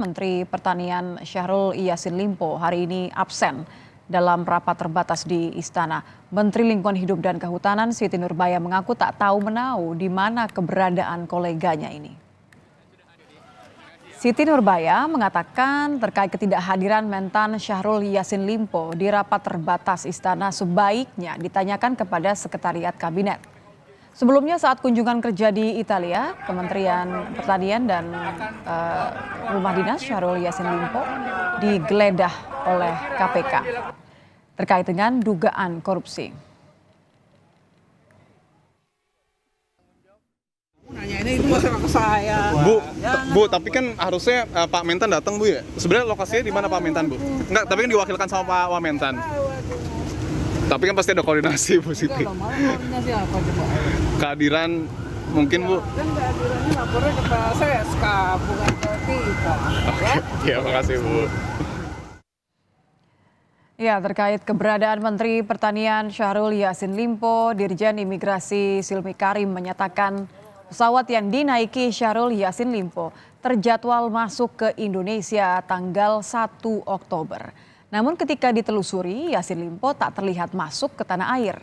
Menteri Pertanian Syahrul Yassin Limpo hari ini absen dalam rapat terbatas di Istana. Menteri Lingkungan Hidup dan Kehutanan Siti Nurbaya mengaku tak tahu menau di mana keberadaan koleganya ini. Siti Nurbaya mengatakan terkait ketidakhadiran Mentan Syahrul Yassin Limpo di rapat terbatas Istana sebaiknya ditanyakan kepada Sekretariat Kabinet. Sebelumnya saat kunjungan kerja di Italia, Kementerian Pertanian dan Rumah Dinas Syahrul Yassin Limpo digeledah oleh KPK terkait dengan dugaan korupsi. Nanya ini masalah ke saya. Bu, tapi kan harusnya Pak Mentan datang, Bu ya. Sebenarnya lokasinya di mana Pak Mentan, Bu? Enggak, tapi kan diwakilkan sama Pak Wamentan. Tapi kan pasti ada koordinasi, Bu Siti. Koordinasi apa coba? Kehadiran mungkin, Bu. Kan kehadirannya lapornya ke PSSK, bukan ke kita. Ya, makasih, Bu. Ya, terkait keberadaan Menteri Pertanian Syahrul Yassin Limpo, Dirjen Imigrasi Silmi Karim menyatakan pesawat yang dinaiki Syahrul Yassin Limpo terjadwal masuk ke Indonesia tanggal 1 Oktober. Namun ketika ditelusuri, Yassin Limpo tak terlihat masuk ke tanah air.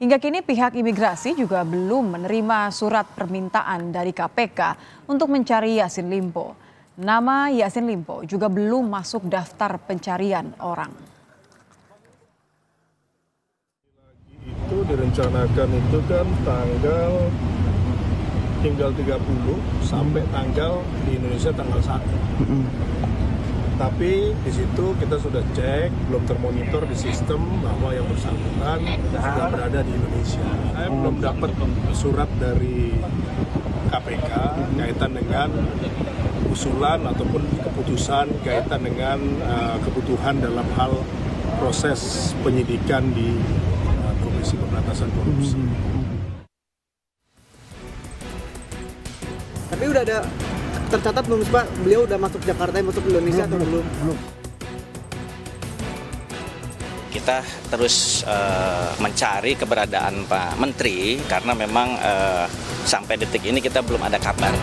Hingga kini pihak imigrasi juga belum menerima surat permintaan dari KPK untuk mencari Yassin Limpo. Nama Yassin Limpo juga belum masuk daftar pencarian orang. Itu direncanakan itu kan tinggal 30 sampai tanggal di Indonesia tanggal 1. Tapi di situ kita sudah cek, belum termonitor di sistem bahwa yang bersangkutan sudah berada di Indonesia. Saya belum dapat surat dari KPK kaitan dengan usulan ataupun keputusan kaitan dengan kebutuhan dalam hal proses penyidikan di Komisi Pemberantasan Korupsi. Tapi udah ada tercatat belum Pak, beliau udah masuk Jakarta, masuk Indonesia atau belum? Belum. Kita terus mencari keberadaan Pak Menteri karena memang sampai detik ini kita belum ada kabar.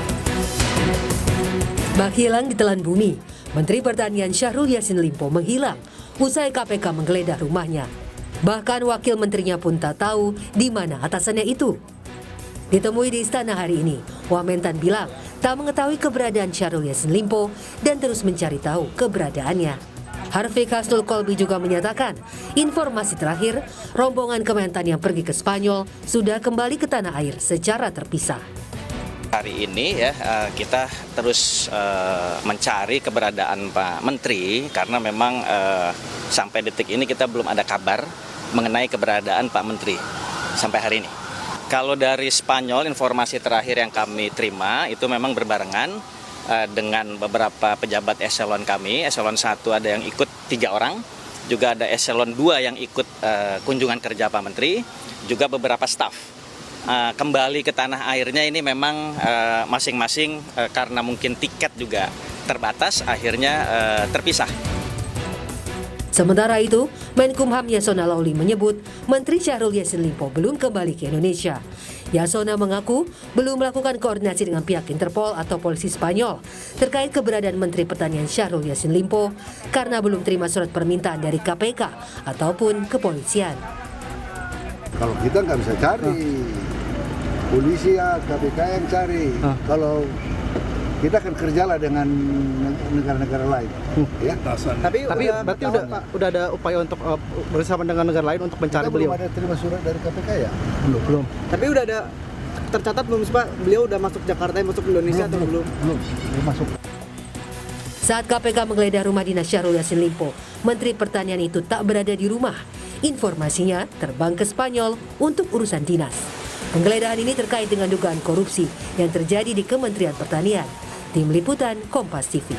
Menghilang ditelan bumi, Menteri Pertanian Syahrul Yassin Limpo menghilang usai KPK menggeledah rumahnya. Bahkan wakil menterinya pun tak tahu di mana atasannya itu. Ditemui di Istana hari ini, Wamentan bilang tak mengetahui keberadaan Syahrul Yassin Limpo dan terus mencari tahu keberadaannya. Harvey Kastul Kolbi juga menyatakan, informasi terakhir, rombongan Kementan yang pergi ke Spanyol sudah kembali ke tanah air secara terpisah. Hari ini ya kita terus mencari keberadaan Pak Menteri karena memang sampai detik ini kita belum ada kabar mengenai keberadaan Pak Menteri sampai hari ini. Kalau dari Spanyol, informasi terakhir yang kami terima itu memang berbarengan dengan beberapa pejabat eselon kami. Eselon 1 ada yang ikut 3 orang, juga ada eselon 2 yang ikut kunjungan kerja Pak Menteri, juga beberapa staf. Kembali ke tanah airnya ini memang masing-masing karena mungkin tiket juga terbatas, akhirnya terpisah. Sementara itu, Menkumham Yasona Lawli menyebut Menteri Syahrul Yassin Limpo belum kembali ke Indonesia. Yasona mengaku belum melakukan koordinasi dengan pihak Interpol atau polisi Spanyol terkait keberadaan Menteri Pertanian Syahrul Yassin Limpo karena belum terima surat permintaan dari KPK ataupun kepolisian. Kalau kita nggak bisa cari, polisi ya KPK yang cari. Kalau kita akan kerjalah dengan negara-negara lain. Ya. Tapi berarti udah ada upaya untuk bersama dengan negara lain untuk mencari beliau. Belum ada terima surat dari KPK ya? Belum. Tapi udah ada tercatat belum Pak, beliau udah masuk Jakarta, masuk Indonesia atau belum? Belum masuk. Saat KPK menggeledah rumah dinas Syahrul Yassin Limpo, Menteri Pertanian itu tak berada di rumah. Informasinya terbang ke Spanyol untuk urusan dinas. Penggeledahan ini terkait dengan dugaan korupsi yang terjadi di Kementerian Pertanian. Tim Liputan Kompas TV.